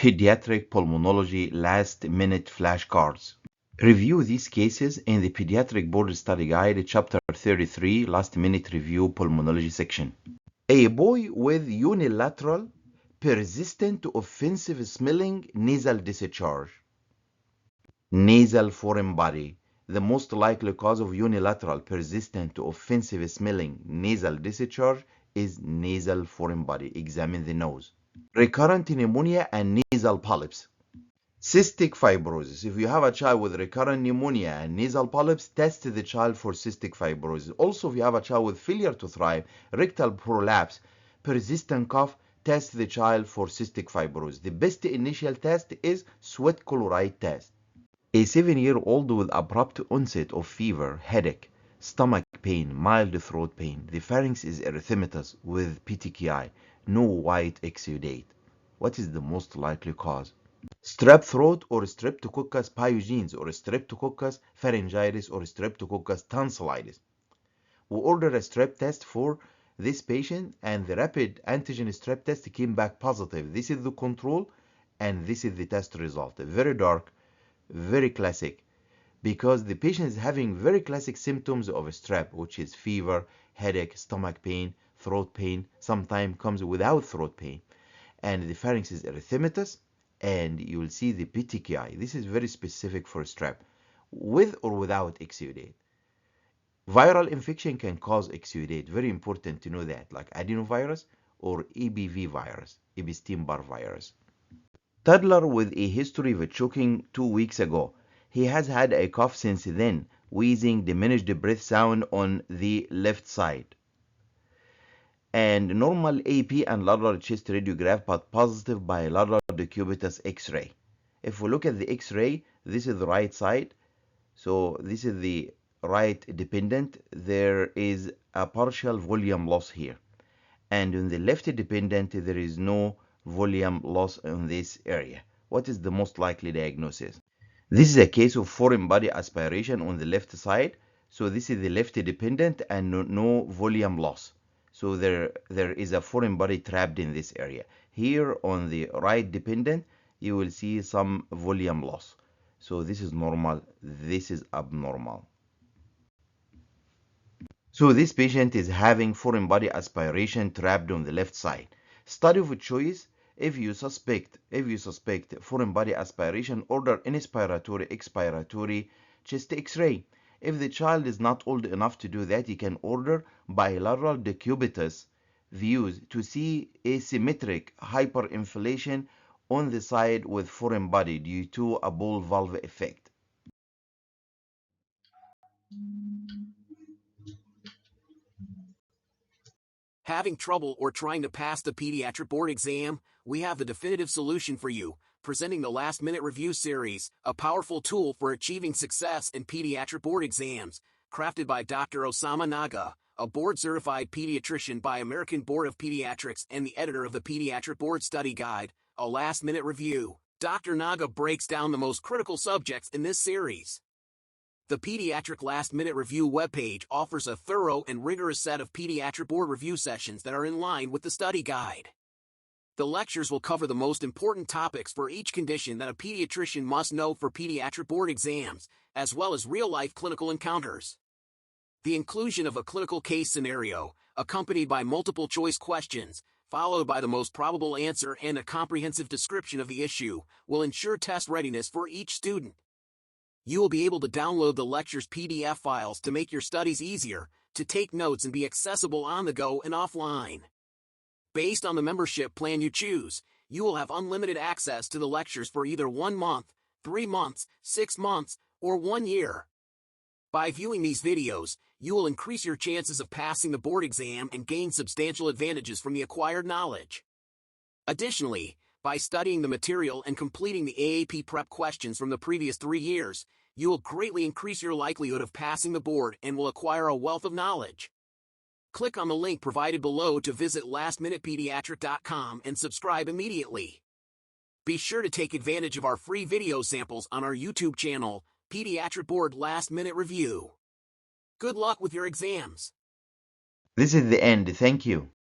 Pediatric Pulmonology Last-Minute Flashcards. Review these cases in the Pediatric Board Study Guide, Chapter 33, Last-Minute Review Pulmonology section. A boy with unilateral, persistent, offensive-smelling nasal discharge. Nasal foreign body. The most likely cause of unilateral, persistent, offensive-smelling nasal discharge is nasal foreign body. Examine the nose. Recurrent pneumonia and nasal polyps. Cystic fibrosis. If you have a child with recurrent pneumonia and nasal polyps, test the child for cystic fibrosis. Also, if you have a child with failure to thrive, rectal prolapse, persistent cough, test the child for cystic fibrosis. The best initial test is sweat chloride test. A 7-year-old with abrupt onset of fever, headache, stomach pain, mild throat pain. The pharynx is erythematous with petechiae, no white exudate. What is the most likely cause? Strep throat or Streptococcus pyogenes or Streptococcus pharyngitis or Streptococcus tonsillitis. We ordered a strep test for this patient and the rapid antigen strep test came back positive. This is the control and this is the test result. Very dark, very classic, because the patient is having very classic symptoms of a strep, which is fever, headache, stomach pain, throat pain, sometimes comes without throat pain. And the pharynx is erythematous, and you will see the petechiae. This is very specific for strep, with or without exudate. Viral infection can cause exudate. Very important to know that, like adenovirus or EBV virus, Epstein-Barr virus. Toddler with a history of choking 2 weeks ago. He has had a cough since then, wheezing, diminished breath sound on the left side. And normal AP and lateral chest radiograph, but positive bilateral decubitus X-ray. If we look at the X-ray, this is the right side. So this is the right dependent. There is a partial volume loss here. And in the left dependent, there is no volume loss in this area. What is the most likely diagnosis? This is a case of foreign body aspiration on the left side. So this is the left dependent and no volume loss. So there is a foreign body trapped in this area. Here on the right dependent, you will see some volume loss. So this is normal, this is abnormal. So this patient is having foreign body aspiration trapped on the left side. Study of choice, if you suspect foreign body aspiration, order inspiratory, expiratory chest X-ray. If the child is not old enough to do that, you can order bilateral decubitus views to see asymmetric hyperinflation on the side with foreign body due to a ball valve effect. Having trouble or trying to pass the pediatric board exam? We have the definitive solution for you, presenting the Last-Minute Review Series, a powerful tool for achieving success in pediatric board exams, crafted by Dr. Osama Naga, a board-certified pediatrician by American Board of Pediatrics and the editor of the Pediatric Board Study Guide, a last-minute review. Dr. Naga breaks down the most critical subjects in this series. The Pediatric Last-Minute Review webpage offers a thorough and rigorous set of pediatric board review sessions that are in line with the study guide. The lectures will cover the most important topics for each condition that a pediatrician must know for pediatric board exams, as well as real-life clinical encounters. The inclusion of a clinical case scenario, accompanied by multiple-choice questions, followed by the most probable answer and a comprehensive description of the issue, will ensure test readiness for each student. You will be able to download the lecture's PDF files to make your studies easier, to take notes and be accessible on the go and offline. Based on the membership plan you choose, you will have unlimited access to the lectures for either 1 month, 3 months, 6 months, or 1 year. By viewing these videos, you will increase your chances of passing the board exam and gain substantial advantages from the acquired knowledge. Additionally, by studying the material and completing the AAP prep questions from the previous 3 years, you will greatly increase your likelihood of passing the board and will acquire a wealth of knowledge. Click on the link provided below to visit lastminutepediatric.com and subscribe immediately. Be sure to take advantage of our free video samples on our YouTube channel, Pediatric Board Last Minute Review. Good luck with your exams. This is the end. Thank you.